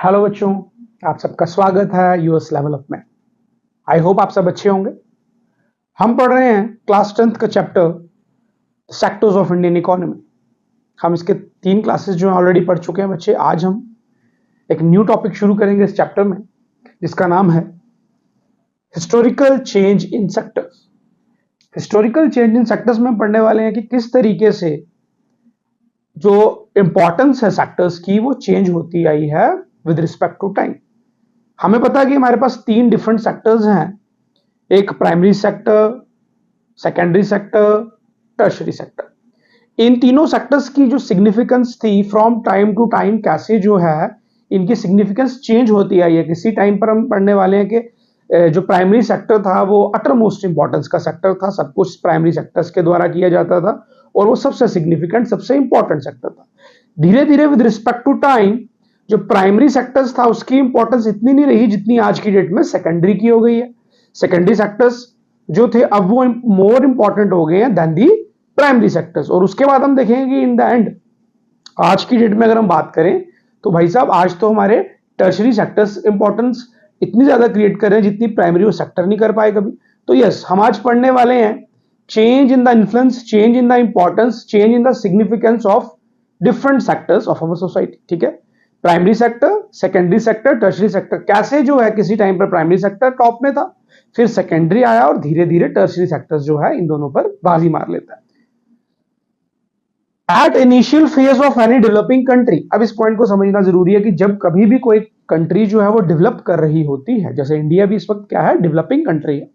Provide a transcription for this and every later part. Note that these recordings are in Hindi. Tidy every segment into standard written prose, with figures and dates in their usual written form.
हेलो बच्चों, आप सबका स्वागत है यूएस लेवल अप में। आई होप आप सब अच्छे होंगे। हम पढ़ रहे हैं क्लास 10th का chapter sectors of Indian economy. हम इसके 3 क्लासेस जो ऑलरेडी पढ़ चुके हैं बच्चे। आज हम एक न्यू टॉपिक शुरू करेंगे इस चैप्टर में, जिसका नाम है historical change in sectors. Historical change in sectors में पढ़ने वाले हैं कि किस तरीके से जो इंपॉर्टेंस है सेक्टर्स की वो चेंज होती आई है विद रिस्पेक्ट टू टाइम। हमें पता है कि हमारे पास 3 डिफरेंट सेक्टर्स हैं, एक primary sector, secondary sector, tertiary sector. इन तीनों सेक्टर्स की जो सिग्निफिकेंस थी फ्रॉम टाइम टू टाइम, कैसे जो है इनकी सिग्निफिकेंस चेंज होती आई है। किसी टाइम पर हम पढ़ने वाले हैं कि जो प्राइमरी सेक्टर था वो अटर मोस्ट इंपॉर्टेंस का सेक्टर था, सब कुछ प्राइमरी सेक्टर्स के द्वारा किया जाता था और वो सबसे सिग्निफिकेंट, सबसे इंपॉर्टेंट सेक्टर था। धीरे धीरे विद रिस्पेक्ट टू टाइम जो प्राइमरी सेक्टर्स था उसकी इंपॉर्टेंस इतनी नहीं रही जितनी आज की डेट में सेकेंडरी की हो गई है। सेकेंडरी सेक्टर्स जो थे अब वो मोर इंपॉर्टेंट हो गए हैं देन दी प्राइमरी सेक्टर्स। और उसके बाद हम देखेंगे कि इन द एंड आज की डेट में अगर हम बात करें तो भाई साहब आज तो हमारे टर्शरी सेक्टर्स इंपॉर्टेंस इतनी ज्यादा क्रिएट कर रहे हैं जितनी प्राइमरी वो सेक्टर नहीं कर पाए कभी। तो यस, हम आज पढ़ने वाले हैं change in the influence, change in the importance, change in the significance of different sectors of our society. ठीक है, primary sector, secondary sector, tertiary sector. कैसे जो है किसी टाइम पर प्राइमरी सेक्टर टॉप में था, फिर सेकेंडरी आया और धीरे धीरे टर्शरी सेक्टर्स जो है इन दोनों पर बाजी मार लेता है। At initial phase of any developing country, अब इस पॉइंट को समझना जरूरी है कि जब कभी भी कोई कंट्री जो है वो डेवलप कर रही होती है, जैसे इंडिया भी इस वक्त क्या है, डेवलपिंग कंट्री है,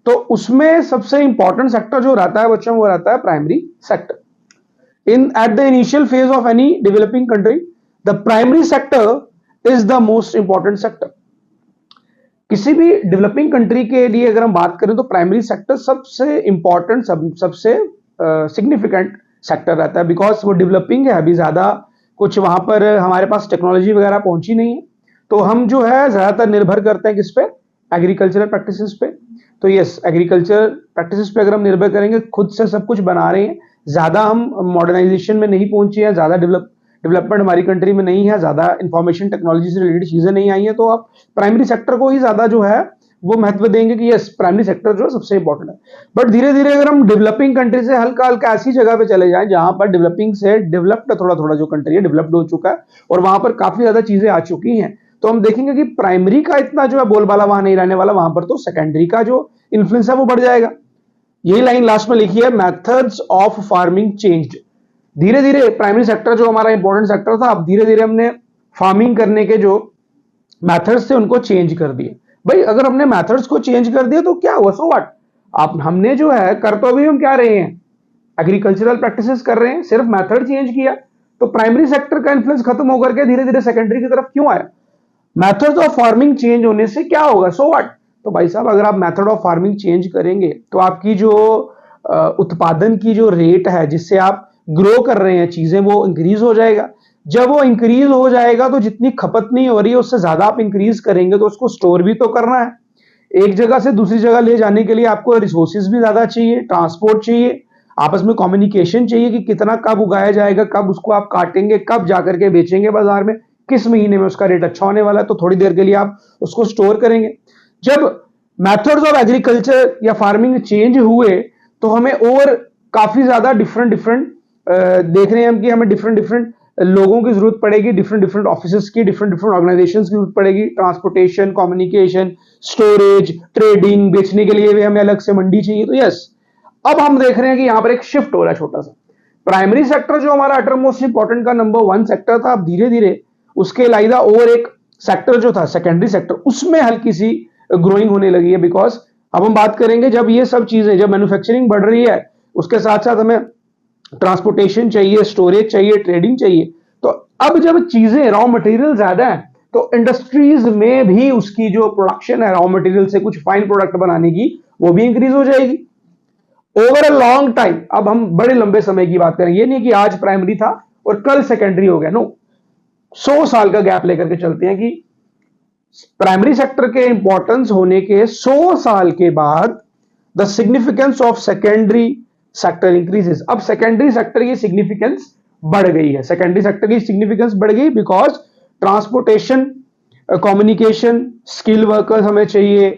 तो उसमें सबसे इंपॉर्टेंट सेक्टर जो रहता है बच्चों वो रहता है primary sector. In at the initial phase of any developing country the primary sector is the most important sector. किसी भी डेवलपिंग कंट्री के लिए अगर हम बात करें तो प्राइमरी सेक्टर सबसे इंपॉर्टेंट, सबसे सिग्निफिकेंट सेक्टर रहता है, बिकॉज वो डेवलपिंग है, अभी ज्यादा कुछ वहां पर हमारे पास टेक्नोलॉजी वगैरह पहुंची नहीं है, तो हम जो है ज्यादातर निर्भर करते हैं किस पे, एग्रीकल्चरल प्रैक्टिसेस पे। तो यस, एग्रीकल्चर प्रैक्टिसेस पे अगर हम निर्भर करेंगे, खुद से सब कुछ बना रहे हैं, ज्यादा हम मॉडर्नाइजेशन में नहीं पहुंचे हैं, ज्यादा डेवलपमेंट हमारी कंट्री में नहीं है, ज्यादा इंफॉर्मेशन टेक्नोलॉजी से रिलेटेड चीजें नहीं आई है, तो आप प्राइमरी सेक्टर को ही ज्यादा जो है वो महत्व देंगे कि यस प्राइमरी सेक्टर जो है सबसे इंपॉर्टेंट है। बट धीरे धीरे अगर हम डेवलपिंग कंट्री से हल्का हल्का ऐसी जगह पे चले जाएं जहां पर डेवलपिंग से डेवलप्ड थोड़ा थोड़ा जो कंट्री है डेवलप्ड हो चुका है और वहां पर काफी ज्यादा चीजें आ चुकी हैं, तो हम देखेंगे कि प्राइमरी का इतना जो है बोलबाला वहां नहीं रहने वाला, वहां पर तो सेकेंडरी का जो इन्फ्लुएंस है वो बढ़ जाएगा। यही लाइन लास्ट में लिखी है, मेथड्स ऑफ फार्मिंग चेंज्ड। धीरे धीरे प्राइमरी सेक्टर जो हमारा इंपॉर्टेंट सेक्टर था, अब धीरे धीरे हमने फार्मिंग करने के जो मेथड्स थे उनको चेंज कर दिए। भाई अगर हमने मेथड्स को चेंज कर दिया तो क्या हुआ, सो व्हाट। आप हमने जो है कर तो अभी हम क्या रहे हैं, एग्रीकल्चरल प्रैक्टिसेस कर रहे हैं, सिर्फ मेथड चेंज किया, तो प्राइमरी सेक्टर का इन्फ्लुएंस खत्म होकर के धीरे धीरे सेकेंडरी की तरफ क्यों आया। मेथड्स ऑफ फार्मिंग चेंज होने से क्या होगा, सो व्हाट। तो भाई साहब अगर आप मेथड ऑफ फार्मिंग चेंज करेंगे तो आपकी जो उत्पादन की जो रेट है जिससे आप ग्रो कर रहे हैं चीजें, वो इंक्रीज हो जाएगा। जब वो इंक्रीज हो जाएगा तो जितनी खपत नहीं हो रही है उससे ज्यादा आप इंक्रीज करेंगे, तो उसको स्टोर भी तो करना है। एक जगह से दूसरी जगह ले जाने के लिए आपको रिसोर्सेज भी ज्यादा चाहिए, ट्रांसपोर्ट चाहिए, आपस में कम्युनिकेशन चाहिए कि कितना कब उगाया जाएगा, कब उसको आप काटेंगे, कब जाकर के बेचेंगे बाजार में, किस महीने में उसका रेट अच्छा होने वाला है, तो थोड़ी देर के लिए आप उसको स्टोर करेंगे। जब मेथड्स ऑफ एग्रीकल्चर या फार्मिंग चेंज हुए तो हमें और काफी ज्यादा डिफरेंट देख रहे हैं हम कि हमें डिफरेंट लोगों की जरूरत पड़ेगी, डिफरेंट ऑफिसेस की, डिफरेंट ऑर्गेनाइजेशंस की जरूरत पड़ेगी, ट्रांसपोर्टेशन, कम्युनिकेशन, स्टोरेज, ट्रेडिंग, बेचने के लिए भी हमें अलग से मंडी चाहिए। तो यस, अब हम देख रहे हैं कि यहां पर एक शिफ्ट हो रहा है छोटा सा। प्राइमरी सेक्टर जो हमारा अटर मोस्ट इंपॉर्टेंट का नंबर 1 सेक्टर था, अब धीरे धीरे उसके अलावा और एक सेक्टर जो था सेकेंडरी सेक्टर, उसमें हल्की सी ग्रोइंग होने लगी है। बिकॉज अब हम बात करेंगे जब ये सब चीजें, जब मैन्युफैक्चरिंग बढ़ रही है, उसके साथ साथ हमें ट्रांसपोर्टेशन चाहिए, स्टोरेज चाहिए, ट्रेडिंग चाहिए, तो अब जब चीजें रॉ मटेरियल ज्यादा है तो इंडस्ट्रीज में भी उसकी जो प्रोडक्शन है रॉ मटेरियल से कुछ फाइन प्रोडक्ट बनाने की, वो भी इंक्रीज हो जाएगी ओवर अ लॉन्ग टाइम। अब हम बड़े लंबे समय की बात करें, ये नहीं कि आज प्राइमरी था और कल सेकेंडरी हो गया, नो, 100 साल का गैप लेकर के चलते हैं कि प्राइमरी सेक्टर के इंपॉर्टेंस होने के 100 साल के बाद the significance of secondary sector increases. अब सेकेंडरी सेक्टर की सिग्निफिकेंस बढ़ गई है, सेकेंडरी सेक्टर की सिग्निफिकेंस बढ़ गई because transportation, communication, skill workers हमें चाहिए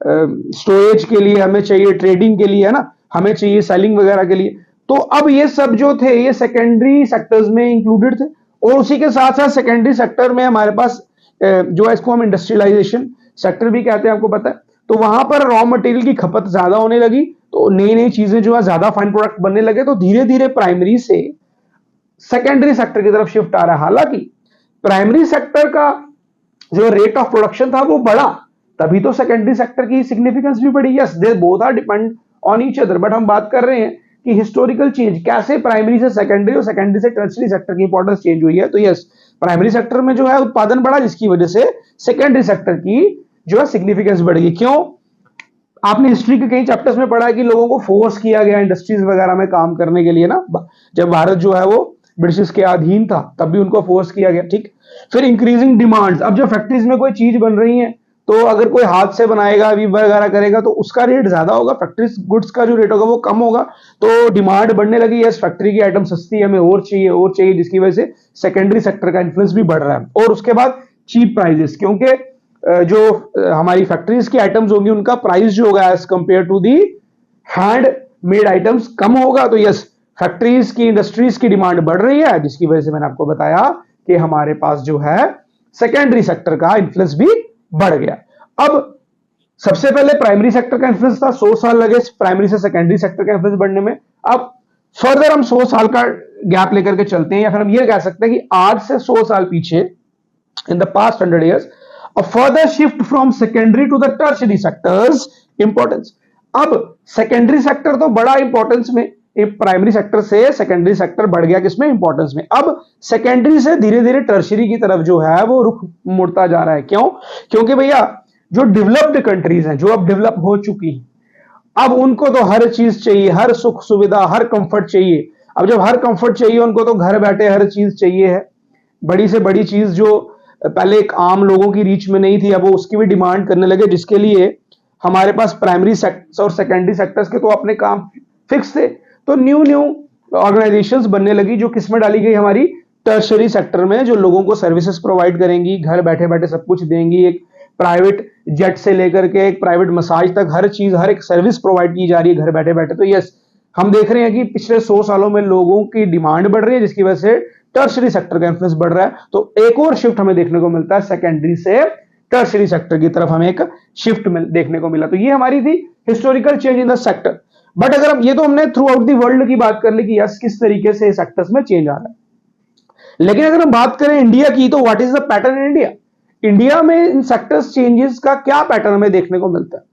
स्टोरेज के लिए, हमें चाहिए ट्रेडिंग के लिए, है ना, हमें चाहिए सेलिंग वगैरह के लिए। तो अब ये सब जो थे ये सेकेंडरी सेक्टर्स में इंक्लूडेड थे, और उसी के साथ साथ सेकेंडरी सेक्टर में हमारे पास जो है इसको हम इंडस्ट्रियलाइजेशन सेक्टर भी कहते हैं, आपको पता है। तो वहां पर रॉ मटेरियल की खपत ज्यादा होने लगी, तो नई नई चीजें जो है ज्यादा फाइन प्रोडक्ट बनने लगे, तो धीरे धीरे प्राइमरी से सेकेंडरी सेक्टर की तरफ शिफ्ट आ रहा है। हालांकि प्राइमरी सेक्टर का जो रेट ऑफ प्रोडक्शन था वो बढ़ा, तभी तो सेकेंडरी सेक्टर की सिग्निफिकेंस भी बढ़ी। Yes, they both are depend on each other, but हम बात कर रहे हैं कि हिस्टोरिकल चेंज कैसे प्राइमरी से सेकेंडरी और सेकेंडरी से टर्शियरी सेक्टर की इंपॉर्टेंस चेंज हुई है। तो यस, प्राइमरी सेक्टर में जो है उत्पादन बढ़ा, जिसकी वजह से सेकेंडरी सेक्टर की जो है सिग्निफिकेंस बढ़ गई। क्यों? आपने हिस्ट्री के कई चैप्टर्स में पढ़ा है कि लोगों को फोर्स किया गया इंडस्ट्रीज वगैरह में काम करने के लिए ना, जब भारत जो है वो ब्रिटिश के अधीन था तब भी उनको फोर्स किया गया, ठीक। फिर इंक्रीजिंग डिमांड्स, अब जब फैक्ट्रीज में कोई चीज बन रही है तो अगर कोई हाथ से बनाएगा, वीव वगैरह करेगा तो उसका रेट ज्यादा होगा, फैक्ट्रीज गुड्स का जो रेट होगा वो कम होगा, तो डिमांड बढ़ने लगी। यस, फैक्ट्री की आइटम सस्ती है, हमें और चाहिए, जिसकी वजह से सेकेंडरी सेक्टर का इन्फ्लुएंस भी बढ़ रहा है। और उसके बाद चीप प्राइजेस, क्योंकि जो हमारी फैक्ट्रीज की आइटम्स होंगी उनका प्राइस जो होगा as compare to the hand made items कम होगा। तो यस, फैक्ट्रीज की इंडस्ट्रीज की डिमांड बढ़ रही है, जिसकी वजह से मैंने आपको बताया कि हमारे पास जो है सेकेंडरी सेक्टर का इन्फ्लुएंस भी बढ़ गया। अब सबसे पहले प्राइमरी सेक्टर का इन्फ्लुएंस था, 100 साल लगे प्राइमरी से सेकेंडरी सेक्टर का इन्फ्लुएंस बढ़ने में। अब फर्दर हम 100 साल का गैप लेकर के चलते हैं, या फिर हम ये कह सकते हैं कि आज से 100 साल पीछे, in the past 100 years, a further shift from secondary to the tertiary sectors importance। अब सेकेंडरी सेक्टर तो बड़ा इंपॉर्टेंस में, प्राइमरी सेक्टर से सेकेंडरी सेक्टर बढ़ गया किसमें? इंपॉर्टेंस में। अब सेकेंडरी से धीरे धीरे टर्शियरी की तरफ जो है वो रुख मुड़ता जा रहा है। क्यों? क्योंकि भैया जो डेवलप्ड कंट्रीज हैं, जो अब डेवलप हो चुकी हैं, अब उनको तो हर चीज चाहिए, हर सुख सुविधा, हर कंफर्ट चाहिए। अब जब हर कंफर्ट चाहिए उनको, तो घर बैठे हर चीज चाहिए है। बड़ी से बड़ी चीज जो पहले एक आम लोगों की रीच में नहीं थी, अब वो उसकी भी डिमांड करने लगे, जिसके लिए हमारे पास प्राइमरी सेक्टर्स और सेकेंडरी सेक्टर्स के तो अपने काम फिक्स थे, तो न्यू ऑर्गेनाइजेशंस बनने लगी, जो किसमें डाली गई? हमारी टर्शियरी सेक्टर में, जो लोगों को सर्विसेज प्रोवाइड करेंगी, घर बैठे बैठे सब कुछ देंगी। एक प्राइवेट जेट से लेकर के एक प्राइवेट मसाज तक हर चीज, हर एक सर्विस प्रोवाइड की जा रही है घर बैठे बैठे। तो यस, हम देख रहे हैं कि पिछले 100 सालों में लोगों की डिमांड बढ़ रही है, जिसकी वजह से टर्शियरी सेक्टर का इन्फ्लुएंस बढ़ रहा है। तो एक और शिफ्ट हमें देखने को मिलता है, सेकेंडरी से टर्शियरी सेक्टर की तरफ हमें एक शिफ्ट देखने को मिला। तो ये हमारी थी historical change in the sector. But अगर हम ये तो हमने थ्रू आउट दी वर्ल्ड की बात कर ली कि यस किस तरीके से सेक्टर्स में चेंज आ रहा है, लेकिन अगर हम बात करें इंडिया की, तो what is the pattern in India? India में इन सेक्टर्स चेंजेस का क्या पैटर्न हमें देखने को मिलता है?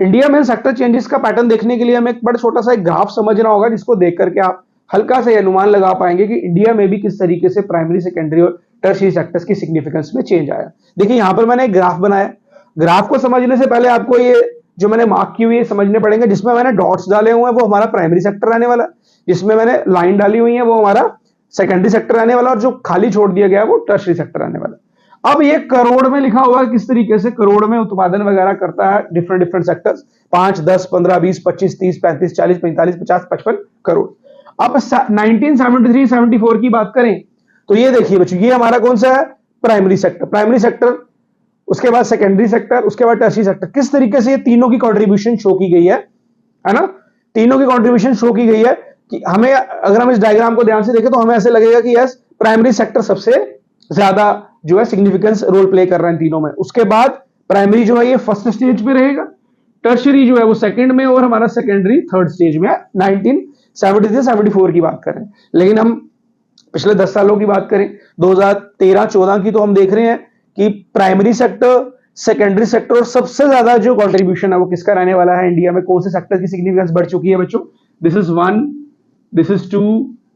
इंडिया में सेक्टर चेंजेस का पैटर्न देखने के लिए हमें एक बड़ा छोटा सा एक ग्राफ समझना होगा, जिसको देख करके आप हल्का से अनुमान लगा पाएंगे कि इंडिया में भी किस तरीके से प्राइमरी, सेकेंडरी और टर्शियरी सेक्टर्स की सिग्निफिकेंस में चेंज आया। देखिए यहां पर मैंने एक ग्राफ बनाया। ग्राफ को समझने से पहले आपको ये जो मैंने मार्क किए हुए समझने पड़ेंगे। जिसमें मैंने डॉट्स डाले हुए हैं वो हमारा प्राइमरी सेक्टर आने वाला, जिसमें मैंने लाइन डाली हुई है वो हमारा सेकेंडरी सेक्टर आने वाला, और जो खाली छोड़ दिया गया वो टर्शियरी सेक्टर आने वाला। अब ये करोड़ में लिखा हुआ है, किस तरीके से करोड़ में उत्पादन वगैरह करता है डिफरेंट सेक्टर्स, 5, 10, 15, 20, 25, 30, 35, 40, 45, 50, 55 करोड़। अब 1973-74 की बात करें तो ये देखिए बच्चों, ये हमारा कौन सा है? प्राइमरी सेक्टर, उसके बाद सेकेंडरी सेक्टर, उसके बाद टर्शियरी सेक्टर। किस तरीके से ये तीनों की कंट्रीब्यूशन शो की गई है ना? तीनों की कंट्रीब्यूशन शो की गई है कि हमें, अगर हम इस डायग्राम को ध्यान से देखें तो हमें ऐसे लगेगा कि यस प्राइमरी सेक्टर सबसे ज्यादा जो है सिग्निफिकेंस रोल प्ले कर रहा है तीनों में। उसके बाद प्राइमरी जो है ये फर्स्ट स्टेज पे रहेगा, टर्शियरी जो है वो सेकंड में, और हमारा सेकेंडरी थर्ड स्टेज में। 1973-74 की बात करें, लेकिन हम पिछले 10 सालों की बात करें, 2013-14 की, तो हम देख रहे हैं कि प्राइमरी सेक्टर, सेकेंडरी सेक्टर और सबसे ज्यादा जो कंट्रीब्यूशन है वो किसका रहने वाला है इंडिया में? कौन से सेक्टर की सिग्निफिकेंस बढ़ चुकी है बच्चों? This is 1, this is 2,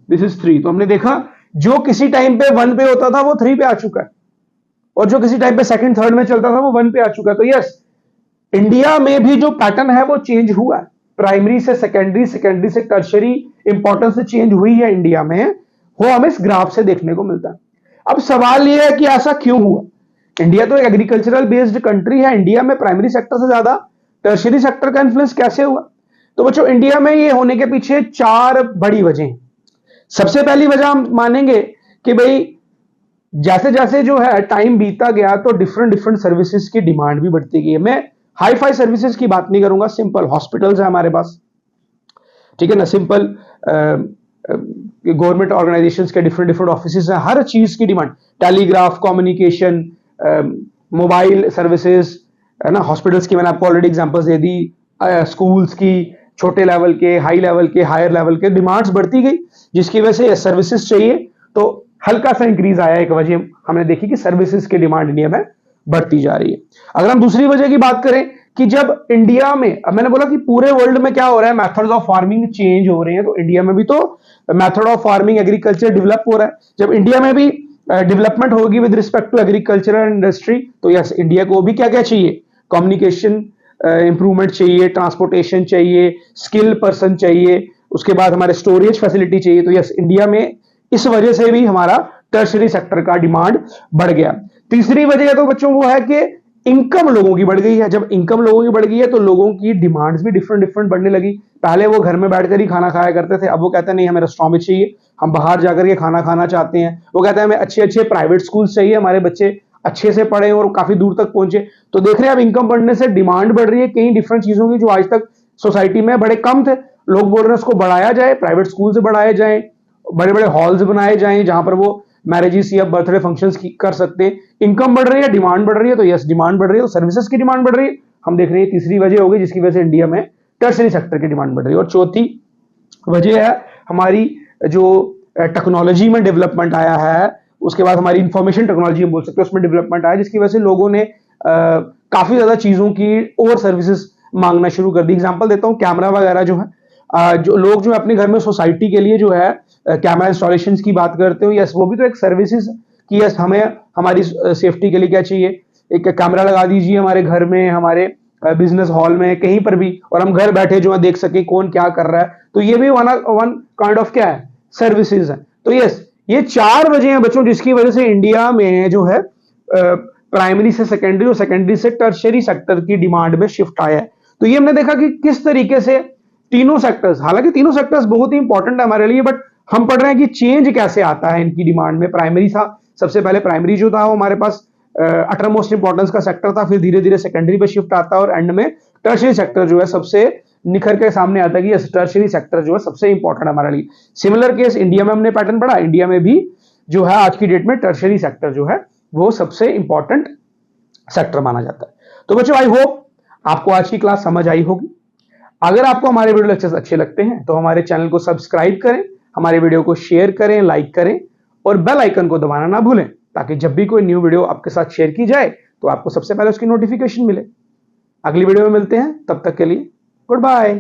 this is 3। तो हमने देखा जो किसी टाइम पे 1 पे होता था वो 3 पे आ चुका है, और जो किसी टाइम पे सेकंड थर्ड में चलता था वो 1 पे आ चुका है। तो यस, इंडिया में भी जो पैटर्न है वो चेंज हुआ है, प्राइमरी से सेकेंडरी, सेकेंडरी से टर्शियरी इंपॉर्टेंस से चेंज हुई है इंडिया में, वो हमें इस ग्राफ से देखने को मिलता है। अब सवाल यह है कि ऐसा क्यों हुआ? इंडिया तो एक एग्रीकल्चरल बेस्ड कंट्री है, इंडिया में प्राइमरी सेक्टर से ज्यादा टर्शियरी सेक्टर का इन्फ्लुएंस कैसे हुआ? तो बच्चों इंडिया में ये होने के पीछे 4 बड़ी वजह हैं। सबसे पहली वजह हम मानेंगे कि भाई जैसे जैसे जो है टाइम बीता गया तो डिफरेंट डिफरेंट सर्विसेज की डिमांड भी बढ़ती गई है। मैं हाई फाई सर्विसेज की बात नहीं करूंगा, सिंपल हॉस्पिटल्स है हमारे पास, ठीक है ना, सिंपल गवर्नमेंट ऑर्गेनाइजेशंस के डिफरेंट डिफरेंट ऑफिसेज हैं, हर चीज की demand, telegraph, communication, mobile services, है ना, हॉस्पिटल्स की मैंने आपको ऑलरेडी एग्जांपल्स दे दी, स्कूल्स की, छोटे लेवल के, हाई लेवल के, हायर लेवल के डिमांड्स बढ़ती गई, जिसकी वजह से सर्विसेज चाहिए तो हल्का सा इंक्रीज आया। एक वजह हमने देखी कि सर्विसेज की डिमांड इंडिया में बढ़ती जा रही है। अगर हम दूसरी वजह की बात करें कि जब इंडिया में, अब मैंने बोला कि पूरे वर्ल्ड में क्या हो रहा है, मेथड्स ऑफ फार्मिंग चेंज हो रहे हैं, तो इंडिया में भी तो method of farming, agriculture develop हो रहा है। जब इंडिया में भी डेवलपमेंट होगी with respect to agricultural industry, तो यस इंडिया को भी क्या क्या चाहिए, कम्युनिकेशन इंप्रूवमेंट चाहिए, ट्रांसपोर्टेशन चाहिए, स्किल पर्सन चाहिए, उसके बाद हमारे स्टोरेज फैसिलिटी चाहिए। तो यस इंडिया में इस वजह से भी हमारा टर्शरी सेक्टर का डिमांड बढ़ गया। तीसरी वजह तो बच्चों वो है कि इनकम लोगों की बढ़ गई है। जब इनकम लोगों की बढ़ गई है तो लोगों की डिमांड्स भी डिफरेंट डिफरेंट बढ़ने लगी। पहले वो घर में बैठकर ही खाना खाया करते थे, अब वो कहते हैं नहीं हमें रेस्टोरेंट में चाहिए, हम बाहर जाकर के खाना खाना चाहते हैं। वो कहते हैं हमें अच्छे अच्छे प्राइवेट स्कूल चाहिए, हमारे बच्चे अच्छे से पढ़े और काफी दूर तक पहुंचे। तो देख रहे हैं अब इनकम बढ़ने से डिमांड बढ़ रही है कई डिफरेंट चीजों की जो आज तक सोसाइटी में बड़े कम थे। लोग बोल रहे हैं उसको बढ़ाया जाए, प्राइवेट स्कूल से बढ़ाया जाए, बड़े बड़े हॉल्स बनाए जाएं जहां पर वो मैरिजेस या बर्थडे फंक्शंस कर सकते हैं। इनकम बढ़ रही है, डिमांड बढ़ रही है, तो यस डिमांड बढ़ रही है, तो सर्विसेज की डिमांड बढ़ रही है। हम देख रहे हैं तीसरी वजह होगी जिसकी वजह से इंडिया में टर्शरी सेक्टर की डिमांड बढ़ रही है। और चौथी वजह है हमारी जो टेक्नोलॉजी में डेवलपमेंट आया है, उसके बाद हमारी इंफॉर्मेशन टेक्नोलॉजी हम बोल सकते हैं उसमें डेवलपमेंट आया, जिसकी वजह से लोगों ने काफी ज्यादा चीजों की और सर्विसेज मांगना शुरू कर दी। एग्जांपल देता हूं, कैमरा वगैरह जो है, जो लोग जो अपने घर में सोसाइटी के लिए जो है कैमरा इंस्टॉलेशन की बात करते हो, यस वो भी तो एक सर्विसेज कि यस हमें हमारी सेफ्टी के लिए क्या चाहिए, एक कैमरा लगा दीजिए हमारे घर में, हमारे बिजनेस हॉल में, कहीं पर भी, और हम घर बैठे जो है देख सके कौन क्या कर रहा है। तो ये भी वन काइंड ऑफ क्या है, सर्विसेज है। तो यस ये चार वजह हैं बच्चों जिसकी वजह से इंडिया में जो है प्राइमरी से सेकेंडरी और सेकेंडरी से टर्शरी सेक्टर की डिमांड में शिफ्ट आया है। तो ये हमने देखा कि किस तरीके से तीनों सेक्टर्स, हालांकि तीनों सेक्टर्स बहुत ही इंपॉर्टेंट है हमारे लिए, बट हम पढ़ रहे हैं कि चेंज कैसे आता है इनकी डिमांड में। प्राइमरी था, सबसे पहले प्राइमरी जो था वो हमारे पास अटर मोस्ट इंपॉर्टेंस का सेक्टर था, फिर धीरे धीरे सेकेंडरी पे शिफ्ट आता है और एंड में टर्शरी सेक्टर जो है सबसे निखर के सामने आता है कि टर्शरी सेक्टर जो है सबसे इंपॉर्टेंट हमारे लिए। सिमिलर केस इंडिया में हमने पैटर्न पढ़ा, इंडिया में भी जो है आज की डेट में टर्शरी सेक्टर जो है वो सबसे इंपॉर्टेंट सेक्टर माना जाता है। तो बच्चों आई होप आपको आज की क्लास समझ आई होगी। अगर आपको हमारे वीडियो लेक्चर्स अच्छे लगते हैं तो हमारे चैनल को सब्सक्राइब करें, हमारे वीडियो को शेयर करें, लाइक करें और बेल आइकन को दबाना ना भूलें, ताकि जब भी कोई न्यू वीडियो आपके साथ शेयर की जाए तो आपको सबसे पहले उसकी नोटिफिकेशन मिले। अगली वीडियो में मिलते हैं, तब तक के लिए गुड बाय।